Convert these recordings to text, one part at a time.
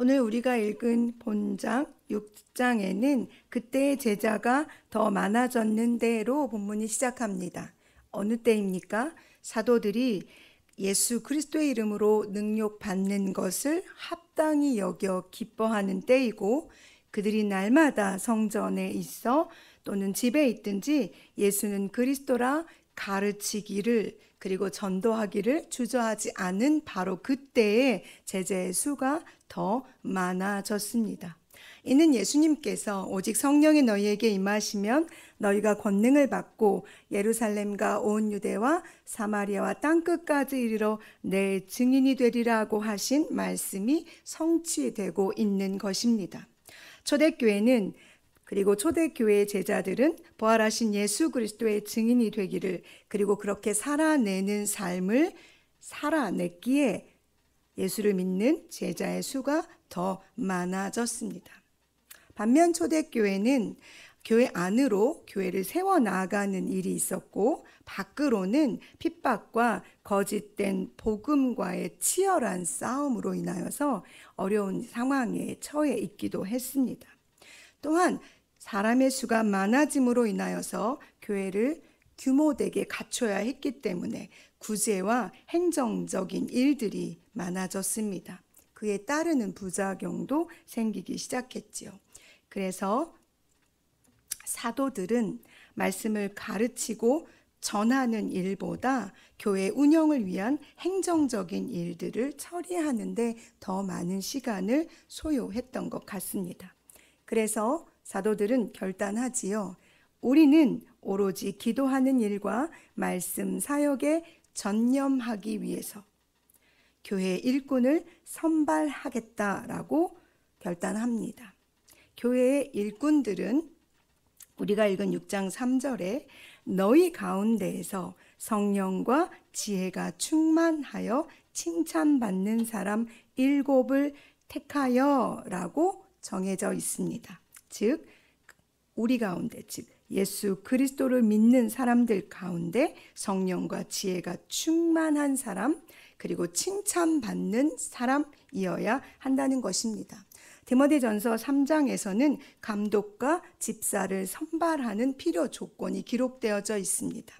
오늘 우리가 읽은 본장 6장에는 그때의 제자가 더 많아졌는데로 본문이 시작합니다. 어느 때입니까? 사도들이 예수 그리스도의 이름으로 능욕받는 것을 합당히 여겨 기뻐하는 때이고, 그들이 날마다 성전에 있어 또는 집에 있든지 예수는 그리스도라 가르치기를, 그리고 전도하기를 주저하지 않은 바로 그때의 제자의 수가 더 많아졌습니다. 이는 예수님께서 오직 성령이 너희에게 임하시면 너희가 권능을 받고 예루살렘과 온 유대와 사마리아와 땅끝까지 이르러 내 증인이 되리라고 하신 말씀이 성취되고 있는 것입니다. 초대교회는, 그리고 초대교회의 제자들은 부활하신 예수 그리스도의 증인이 되기를, 그리고 그렇게 살아내는 삶을 살아냈기에 예수를 믿는 제자의 수가 더 많아졌습니다. 반면 초대교회는 교회 안으로 교회를 세워나가는 일이 있었고, 밖으로는 핍박과 거짓된 복음과의 치열한 싸움으로 인하여서 어려운 상황에 처해 있기도 했습니다. 또한 사람의 수가 많아짐으로 인하여서 교회를 규모되게 갖춰야 했기 때문에 구제와 행정적인 일들이 많아졌습니다. 그에 따르는 부작용도 생기기 시작했지요. 그래서 사도들은 말씀을 가르치고 전하는 일보다 교회 운영을 위한 행정적인 일들을 처리하는데 더 많은 시간을 소요했던 것 같습니다. 그래서 사도들은 결단하지요. 우리는 오로지 기도하는 일과 말씀 사역에 전념하기 위해서 교회 일꾼을 선발하겠다라고 결단합니다. 교회의 일꾼들은 우리가 읽은 6장 3절에 너희 가운데에서 성령과 지혜가 충만하여 칭찬받는 사람 7을 택하여 라고 정해져 있습니다. 즉 우리 가운데, 즉 예수 그리스도를 믿는 사람들 가운데 성령과 지혜가 충만한 사람, 그리고 칭찬받는 사람이어야 한다는 것입니다. 디모데전서 3장에서는 감독과 집사를 선발하는 필요 조건이 기록되어져 있습니다.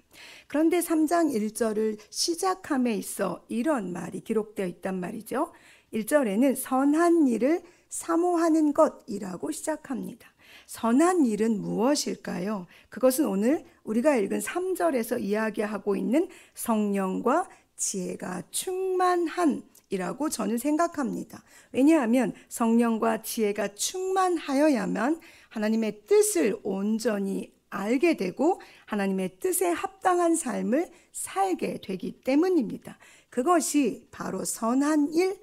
그런데 3장 1절을 시작함에 있어 이런 말이 기록되어 있단 말이죠. 1절에는 선한 일을 사모하는 것이라고 시작합니다. 선한 일은 무엇일까요? 그것은 오늘 우리가 읽은 3절에서 이야기하고 있는 성령과 지혜가 충만한 이라고 저는 생각합니다. 왜냐하면 성령과 지혜가 충만하여야만 하나님의 뜻을 온전히 알게 되고 하나님의 뜻에 합당한 삶을 살게 되기 때문입니다. 그것이 바로 선한 일,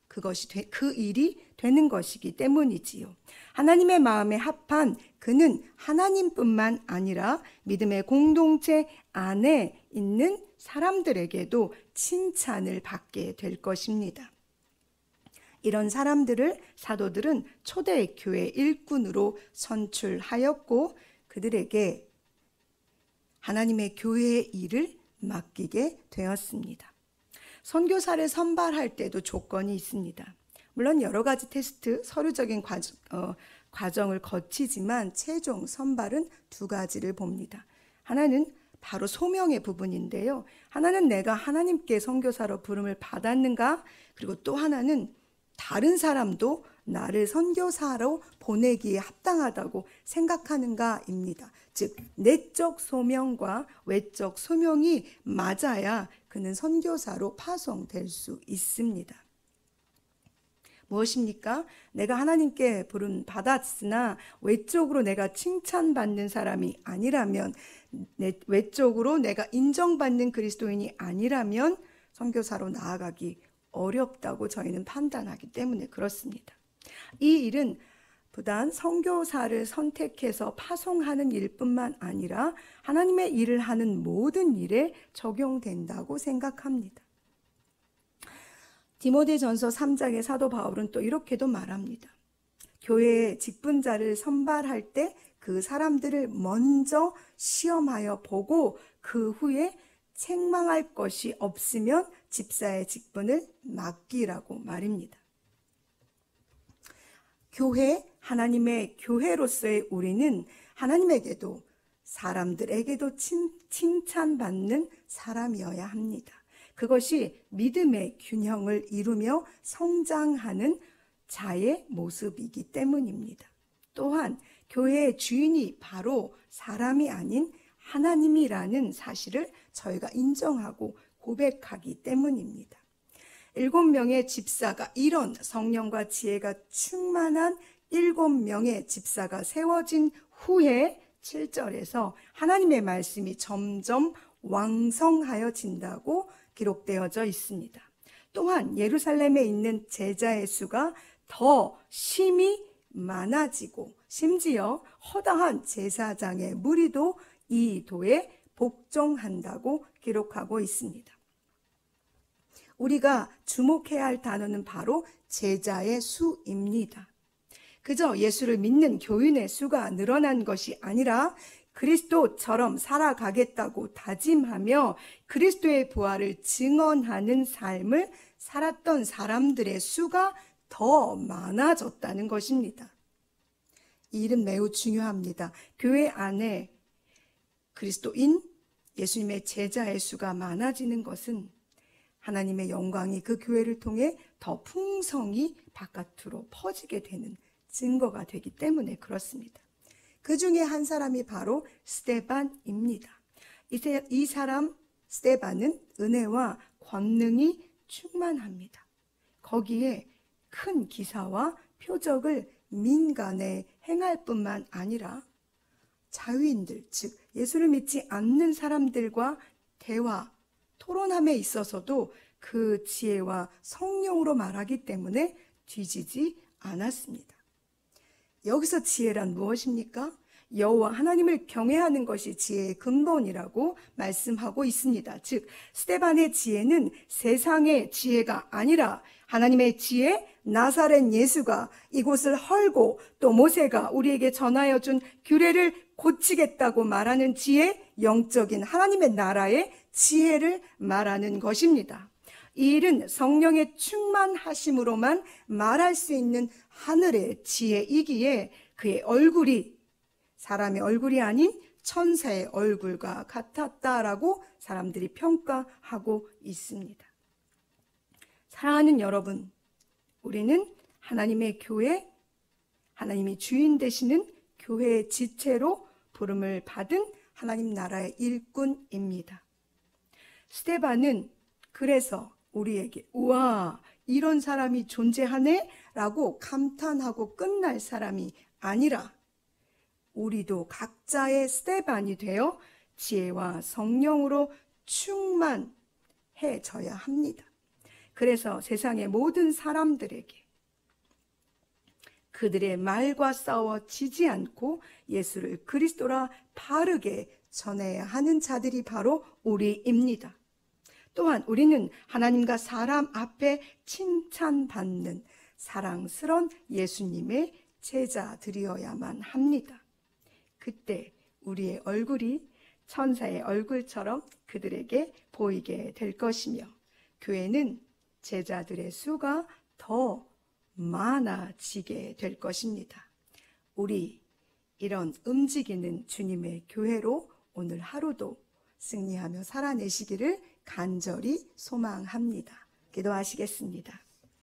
그 일이 되는 것이기 때문이지요. 하나님의 마음에 합한 그는 하나님뿐만 아니라 믿음의 공동체 안에 있는 사람들에게도 칭찬을 받게 될 것입니다. 이런 사람들을 사도들은 초대교회 일꾼으로 선출하였고 그들에게 하나님의 교회의 일을 맡기게 되었습니다. 선교사를 선발할 때도 조건이 있습니다. 물론 여러 가지 테스트, 서류적인 과정을 거치지만 최종 선발은 2가지를 봅니다. 하나는 바로 소명의 부분인데요. 하나는 내가 하나님께 선교사로 부름을 받았는가? 그리고 또 하나는 다른 사람도 나를 선교사로 보내기에 합당하다고 생각하는가입니다. 즉 내적 소명과 외적 소명이 맞아야 그는 선교사로 파송될 수 있습니다. 무엇입니까? 내가 하나님께 부름 받았으나 외적으로 내가 칭찬받는 사람이 아니라면, 외적으로 내가 인정받는 그리스도인이 아니라면 선교사로 나아가기 어렵다고 저희는 판단하기 때문에 그렇습니다. 이 일은 부단 선교사를 선택해서 파송하는 일뿐만 아니라 하나님의 일을 하는 모든 일에 적용된다고 생각합니다. 디모데전서 3장의 사도 바울은 또 이렇게도 말합니다. 교회의 직분자를 선발할 때 그 사람들을 먼저 시험하여 보고 그 후에 책망할 것이 없으면 집사의 직분을 맡기라고 말입니다. 교회, 하나님의 교회로서의 우리는 하나님에게도 사람들에게도 칭찬받는 사람이어야 합니다. 그것이 믿음의 균형을 이루며 성장하는 자의 모습이기 때문입니다. 또한 교회의 주인이 바로 사람이 아닌 하나님이라는 사실을 저희가 인정하고 고백하기 때문입니다. 7명의 집사가, 이런 성령과 지혜가 충만한 7명의 집사가 세워진 후에 7절에서 하나님의 말씀이 점점 왕성하여진다고 기록되어져 있습니다. 또한 예루살렘에 있는 제자의 수가 더 심히 많아지고 심지어 허다한 제사장의 무리도 이 도에 복종한다고 기록하고 있습니다. 우리가 주목해야 할 단어는 바로 제자의 수입니다. 그저 예수를 믿는 교인의 수가 늘어난 것이 아니라 그리스도처럼 살아가겠다고 다짐하며 그리스도의 부활을 증언하는 삶을 살았던 사람들의 수가 더 많아졌다는 것입니다. 이 일은 매우 중요합니다. 교회 안에 그리스도인 예수님의 제자의 수가 많아지는 것은 하나님의 영광이 그 교회를 통해 더 풍성히 바깥으로 퍼지게 되는 증거가 되기 때문에 그렇습니다. 그 중에 한 사람이 바로 스데반입니다. 이 사람 스데반은 은혜와 권능이 충만합니다. 거기에 큰 기사와 표적을 민간에 행할 뿐만 아니라 자유인들, 즉 예수를 믿지 않는 사람들과 대화, 토론함에 있어서도 그 지혜와 성령으로 말하기 때문에 뒤지지 않았습니다. 여기서 지혜란 무엇입니까? 여호와 하나님을 경외하는 것이 지혜의 근본이라고 말씀하고 있습니다. 즉 스데반의 지혜는 세상의 지혜가 아니라 하나님의 지혜, 나사렛 예수가 이곳을 헐고 또 모세가 우리에게 전하여 준 규례를 고치겠다고 말하는 지혜, 영적인 하나님의 나라의 지혜를 말하는 것입니다. 이 일은 성령의 충만하심으로만 말할 수 있는 하늘의 지혜이기에 그의 얼굴이 사람의 얼굴이 아닌 천사의 얼굴과 같았다라고 사람들이 평가하고 있습니다. 사랑하는 여러분, 우리는 하나님의 교회, 하나님이 주인 되시는 교회의 지체로 부름을 받은 하나님 나라의 일꾼입니다. 스데반은 그래서 우리에게 우와, 이런 사람이 존재하네? 라고 감탄하고 끝날 사람이 아니라 우리도 각자의 스데반이 되어 지혜와 성령으로 충만해져야 합니다. 그래서 세상의 모든 사람들에게 그들의 말과 싸워 지지 않고 예수를 그리스도라 바르게 전해야 하는 자들이 바로 우리입니다. 또한 우리는 하나님과 사람 앞에 칭찬받는 사랑스러운 예수님의 제자들이어야만 합니다. 그때 우리의 얼굴이 천사의 얼굴처럼 그들에게 보이게 될 것이며 교회는 제자들의 수가 더 많아지게 될 것입니다. 우리 이런 움직이는 주님의 교회로 오늘 하루도 승리하며 살아내시기를 간절히 소망합니다. 기도하시겠습니다.